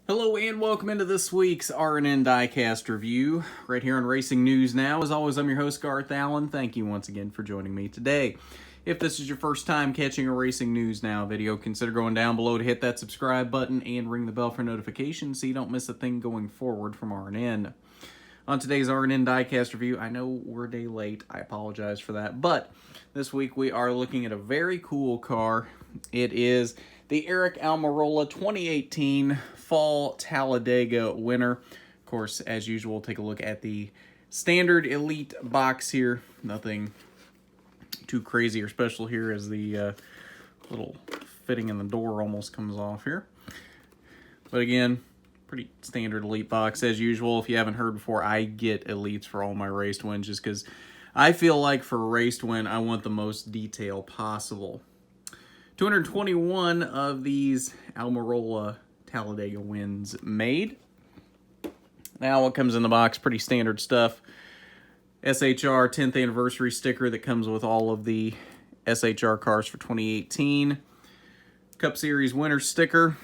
Hello and welcome into this week's RNN Diecast review right here on Racing News Now. As always, I'm your host, Garth Allen. Thank you once again for joining me today. If this is your first time catching a Racing News Now video, consider going down below to hit that subscribe button and ring the bell for notifications so you don't miss a thing going forward from RNN. On today's RNN Diecast review, I know we're a day late. I apologize for that. But this week we are looking at a very cool car. It is the Aric Almirola 2018 Fall Talladega winner. Of course, as usual, take a look at the standard Elite box here. Nothing too crazy or special here as the little fitting in the door almost comes off here. But again, pretty standard Elite box as usual. If you haven't heard before, I get Elites for all my raced wins just because I feel like for a raced win, I want the most detail possible. 221 of these Almirola Talladega wins made. Now what comes in the box, pretty standard stuff. SHR 10th anniversary sticker that comes with all of the SHR cars for 2018. Cup Series winner sticker.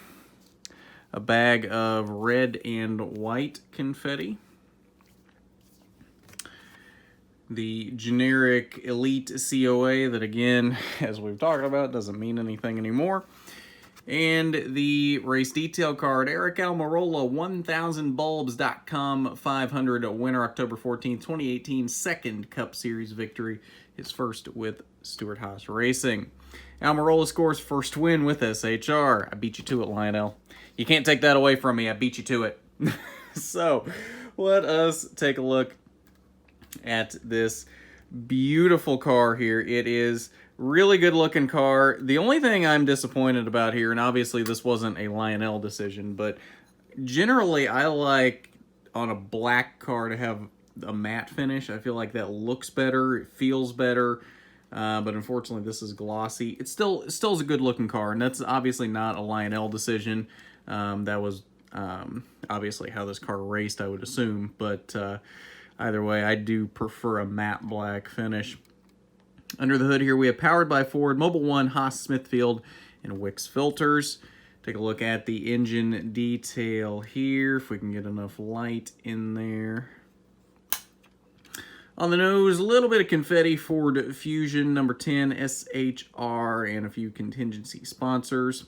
A bag of red and white confetti. The generic Elite COA that, again, as we've talked about, doesn't mean anything anymore. And the race detail card, Aric Almirola, 1000bulbs.com 500 winner, October 14th, 2018, second Cup Series victory, his first with Stewart-Haas Racing. Almirola scores first win with SHR. I beat you to it, Lionel. You can't take that away from me. I beat you to it. So, let us take a look at this beautiful car here. It is really good looking car. The only thing I'm disappointed about here, and obviously this wasn't a Lionel decision, but generally I like on a black car to have a matte finish. I feel like that looks better, it feels better, but unfortunately this is glossy. It still is a good looking car, and that's obviously not a Lionel decision. That was obviously how this car raced, I would assume, but either way, I do prefer a matte black finish. Under the hood here, we have powered by Ford, Mobil 1, Haas, Smithfield, and Wix filters. Take a look at the engine detail here, if we can get enough light in there. On the nose, a little bit of confetti, Ford Fusion, number 10, SHR, and a few contingency sponsors.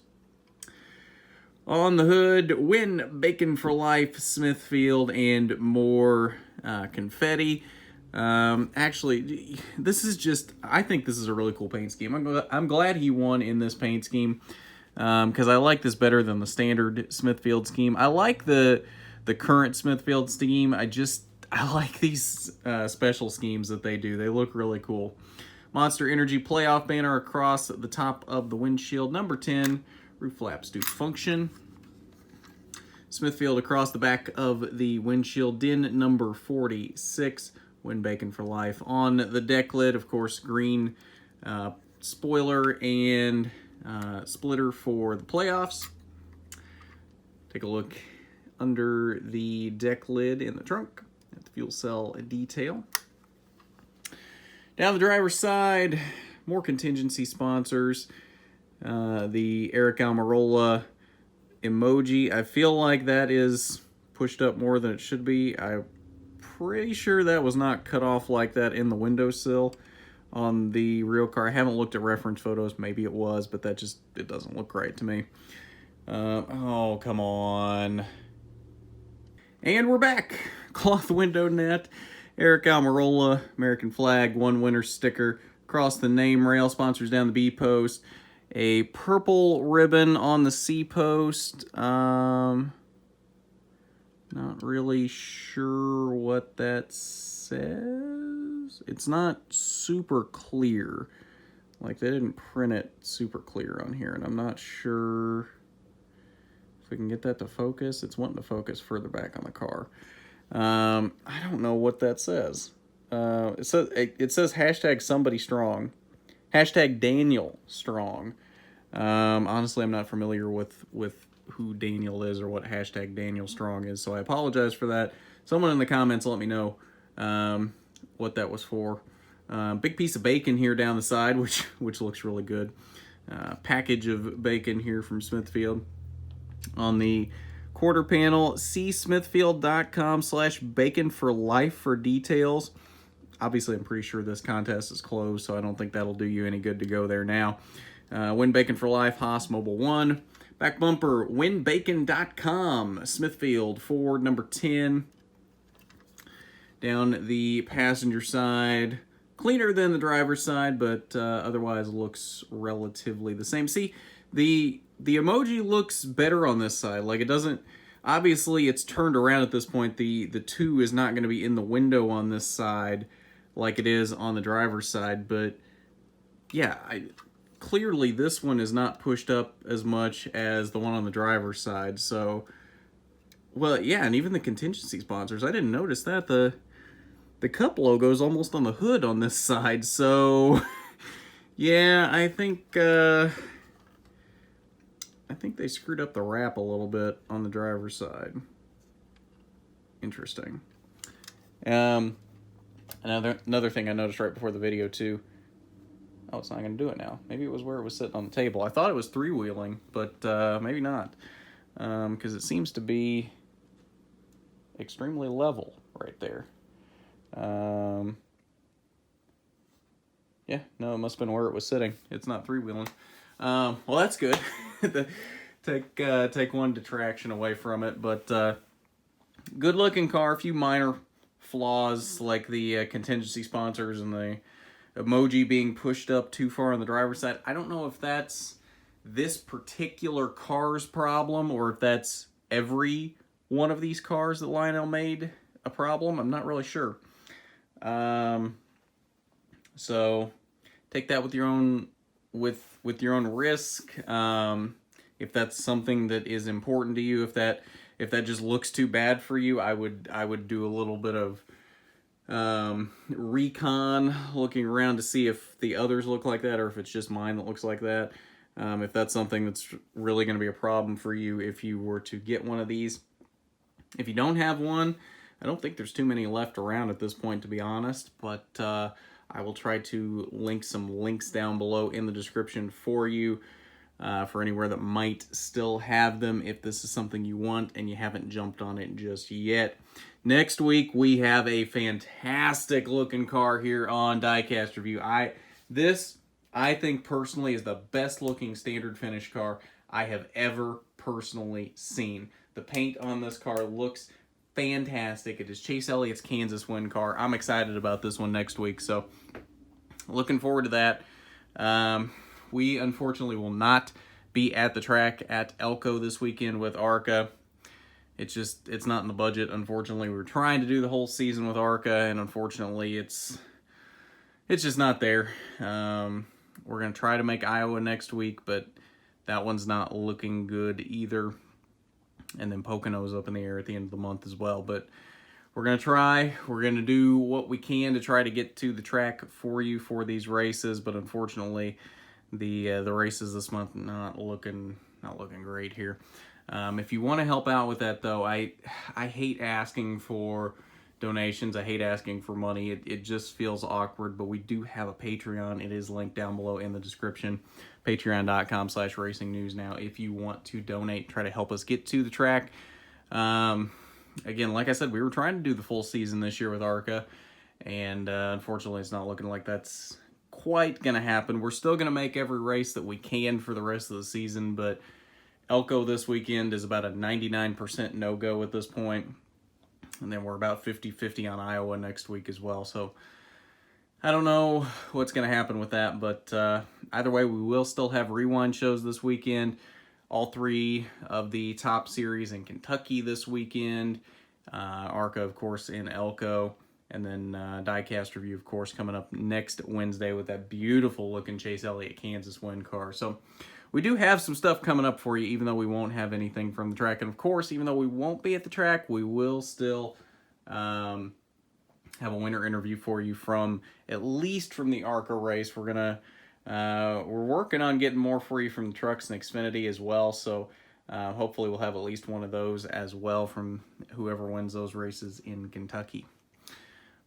On the hood, Win Bacon for Life, Smithfield, and more confetti. Actually, this is just, I think this is a really cool paint scheme. I'm glad he won in this paint scheme because I like this better than the standard Smithfield scheme. I like the current Smithfield scheme. I like these special schemes that they do. They look really cool. Monster Energy playoff banner across the top of the windshield. Number 10, roof flaps do function. Smithfield across the back of the windshield. DIN number 46. Win Bacon for Life. On the deck lid, of course, green spoiler and splitter for the playoffs. Take a look under the deck lid in the trunk at the fuel cell detail. Down the driver's side, more contingency sponsors. The Aric Almirola emoji. I feel like that is pushed up more than it should be. I'm pretty sure that was not cut off like that in the windowsill on the real car. I haven't looked at reference photos. Maybe it was, but it doesn't look right to me. Oh, come on. And we're back. Cloth window net. Aric Almirola, American flag, one winner sticker across the name rail, sponsors down the B post. A purple ribbon on the C post. Not really sure what that says. It's not super clear. Like, they didn't print it super clear on here, and I'm not sure if we can get that to focus. It's wanting to focus further back on the car. I don't know what that says. It says hashtag somebody strong. Hashtag Daniel Strong. Honestly, I'm not familiar with who Daniel is or what hashtag Daniel Strong is, so I apologize for that. Someone in the comments let me know what that was for. Big piece of bacon here down the side, which looks really good. Package of bacon here from Smithfield. On the quarter panel. See smithfield.com/bacon4life for details. Obviously, I'm pretty sure this contest is closed, so I don't think that'll do you any good to go there now. Win Bacon for Life, Haas Mobile 1. Back bumper, winbacon.com. Smithfield, Ford, number 10. Down the passenger side, cleaner than the driver's side, but otherwise looks relatively the same. See, the emoji looks better on this side. Like, it doesn't, obviously it's turned around at this point. The 2 is not going to be in the window on this side like it is on the driver's side, but yeah, clearly this one is not pushed up as much as the one on the driver's side. So, well, yeah, and even the contingency sponsors, I didn't notice that. The Cup logo is almost on the hood on this side, so yeah, I think they screwed up the wrap a little bit on the driver's side. Interesting. Another thing I noticed right before the video too. Oh, it's not going to do it now. Maybe it was where it was sitting on the table. I thought it was three-wheeling, but maybe not, because it seems to be extremely level right there. Yeah, no, it must have been where it was sitting. It's not three-wheeling. Well, that's good. Take one detraction away from it, but good-looking car. A few minor flaws like the contingency sponsors and the emoji being pushed up too far on the driver's side. I don't know if that's this particular car's problem or if that's every one of these cars that Lionel made a problem. I'm not really sure. So take that with your own your own risk. If that's something that is important to you, if that just looks too bad for you, I would do a little bit of recon, looking around to see if the others look like that or if it's just mine that looks like that. If that's something that's really going to be a problem for you if you were to get one of these. If you don't have one, I don't think there's too many left around at this point, to be honest, but I will try to link some links down below in the description for you for anywhere that might still have them if this is something you want and you haven't jumped on it just yet. Next week, we have a fantastic looking car here on Diecast Review. This, I think, personally, is the best looking standard finish car I have ever personally seen. The paint on this car looks fantastic. It is Chase Elliott's Kansas win car. I'm excited about this one next week, so looking forward to that. We unfortunately will not be at the track at Elko this weekend with ARCA. It's not in the budget, unfortunately. We were trying to do the whole season with ARCA, and unfortunately it's just not there. We're going to try to make Iowa next week, but that one's not looking good either. And then Pocono's up in the air at the end of the month as well. But we're going to try. We're going to do what we can to try to get to the track for you for these races. But unfortunately, the races this month not looking great here. If you want to help out with that, though, I hate asking for donations. I hate asking for money. It just feels awkward, but we do have a Patreon. It is linked down below in the description. Patreon.com/racingnews now if you want to donate, try to help us get to the track. Again, like I said, we were trying to do the full season this year with ARCA, and unfortunately it's not looking like that's quite going to happen. We're still going to make every race that we can for the rest of the season, but Elko this weekend is about a 99% no-go at this point. And then we're about 50-50 on Iowa next week as well. So I don't know what's going to happen with that. But either way, we will still have rewind shows this weekend. All 3 of the top series in Kentucky this weekend. ARCA, of course, in Elko. And then Diecast Review, of course, coming up next Wednesday with that beautiful-looking Chase Elliott Kansas win car. So we do have some stuff coming up for you, even though we won't have anything from the track. And, of course, even though we won't be at the track, we will still have a winner interview for you at least from the ARCA race. We're working on getting more for you from the trucks and Xfinity as well. So hopefully we'll have at least one of those as well from whoever wins those races in Kentucky.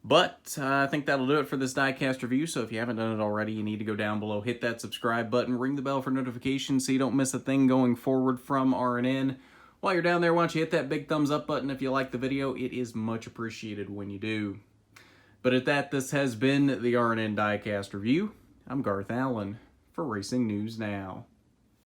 But I think that'll do it for this Diecast review. So if you haven't done it already, you need to go down below, hit that subscribe button, ring the bell for notifications so you don't miss a thing going forward from RNN. While you're down there, why don't you hit that big thumbs up button if you like the video. It is much appreciated when you do. But at that, this has been the RNN Diecast Review. I'm Garth Allen for Racing News Now.